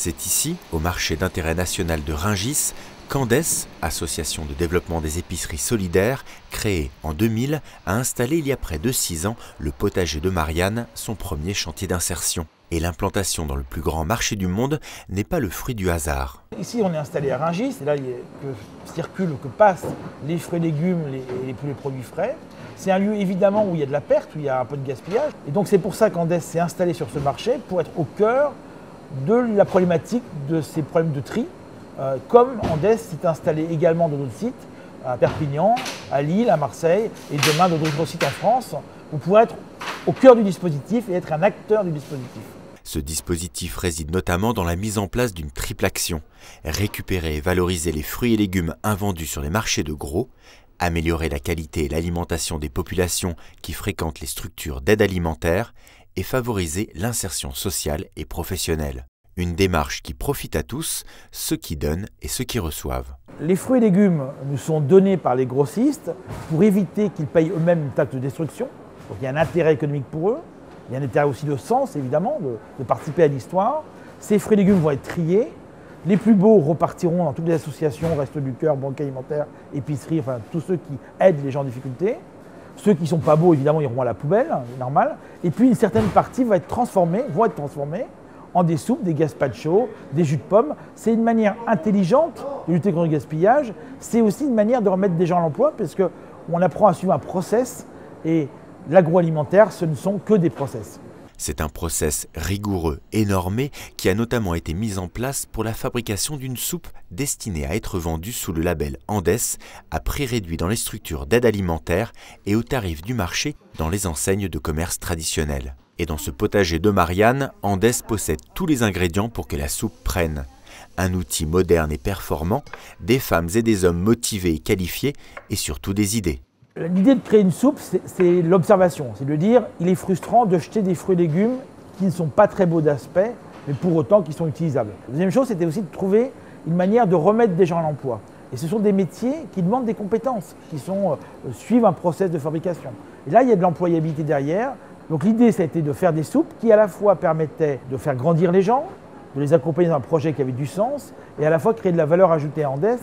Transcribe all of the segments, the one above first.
C'est ici, au marché d'intérêt national de Rungis, qu'Andes, association de développement des épiceries solidaires, créée en 2000, a installé il y a près de 6 ans le potager de Marianne, son premier chantier d'insertion. Et l'implantation dans le plus grand marché du monde n'est pas le fruit du hasard. Ici, on est installé à Rungis, c'est là que circulent, que passent les fruits et légumes et tous les produits frais. C'est un lieu évidemment où il y a de la perte, où il y a un peu de gaspillage. Et donc c'est pour ça qu'Andes s'est installé sur ce marché, pour être au cœur de la problématique de ces problèmes de tri. Comme Andes s'est installé également dans d'autres sites, à Perpignan, à Lille, à Marseille, et demain dans d'autres sites en France, pour pouvoir être au cœur du dispositif et être un acteur du dispositif. Ce dispositif réside notamment dans la mise en place d'une triple action: récupérer et valoriser les fruits et légumes invendus sur les marchés de gros, améliorer la qualité et l'alimentation des populations qui fréquentent les structures d'aide alimentaire et favoriser l'insertion sociale et professionnelle. Une démarche qui profite à tous, ceux qui donnent et ceux qui reçoivent. Les fruits et légumes nous sont donnés par les grossistes pour éviter qu'ils payent eux-mêmes une taxe de destruction. Donc il y a un intérêt économique pour eux, il y a un intérêt aussi de sens évidemment, de participer à l'histoire. Ces fruits et légumes vont être triés. Les plus beaux repartiront dans toutes les associations, Restos du Cœur, Banque Alimentaire, Épicerie, enfin tous ceux qui aident les gens en difficulté. Ceux qui ne sont pas beaux évidemment iront à la poubelle, c'est normal. Et puis une certaine partie vont être transformée en des soupes, des gazpachos, des jus de pommes. C'est une manière intelligente de lutter contre le gaspillage. C'est aussi une manière de remettre des gens à l'emploi parce qu'on apprend à suivre un process et l'agroalimentaire, ce ne sont que des process. C'est un process rigoureux et normé qui a notamment été mis en place pour la fabrication d'une soupe destinée à être vendue sous le label Andes à prix réduit dans les structures d'aide alimentaire et au tarif du marché dans les enseignes de commerce traditionnelles. Et dans ce potager de Marianne, Andes possède tous les ingrédients pour que la soupe prenne. Un outil moderne et performant, des femmes et des hommes motivés et qualifiés et surtout des idées. L'idée de créer une soupe, c'est l'observation. C'est de dire il est frustrant de jeter des fruits et légumes qui ne sont pas très beaux d'aspect, mais pour autant qui sont utilisables. La deuxième chose, c'était aussi de trouver une manière de remettre des gens à l'emploi. Et ce sont des métiers qui demandent des compétences, qui suivent un process de fabrication. Et là, il y a de l'employabilité derrière. Donc l'idée, ça a été de faire des soupes qui à la fois permettaient de faire grandir les gens, de les accompagner dans un projet qui avait du sens, et à la fois créer de la valeur ajoutée à Andes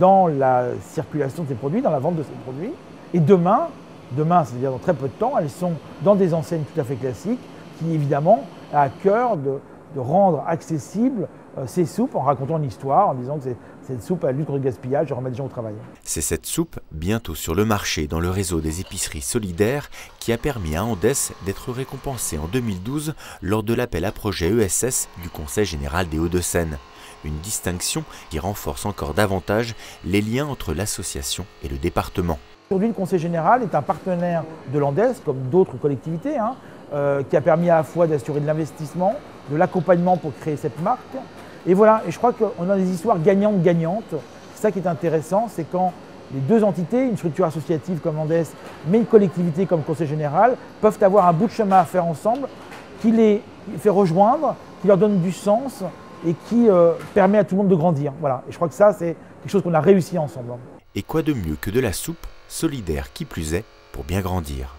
dans la circulation de ces produits, dans la vente de ces produits. Et demain, c'est-à-dire dans très peu de temps, elles sont dans des enseignes tout à fait classiques qui évidemment a à cœur de rendre accessibles ces soupes en racontant une histoire, en disant que cette soupe a lutte contre le gaspillage et remet les gens au travail. C'est cette soupe, bientôt sur le marché dans le réseau des épiceries solidaires, qui a permis à Andes d'être récompensé en 2012 lors de l'appel à projet ESS du Conseil général des Hauts-de-Seine. Une distinction qui renforce encore davantage les liens entre l'association et le département. Aujourd'hui, le Conseil général est un partenaire de l'Andes, comme d'autres collectivités, qui a permis à la fois d'assurer de l'investissement, de l'accompagnement pour créer cette marque. Et voilà, et je crois qu'on a des histoires gagnantes-gagnantes. C'est ça qui est intéressant, c'est quand les deux entités, une structure associative comme Andes, mais une collectivité comme Conseil général, peuvent avoir un bout de chemin à faire ensemble, qui les fait rejoindre, qui leur donne du sens et qui permet à tout le monde de grandir. Voilà. Et je crois que ça, c'est quelque chose qu'on a réussi ensemble. Et quoi de mieux que de la soupe solidaire qui plus est pour bien grandir.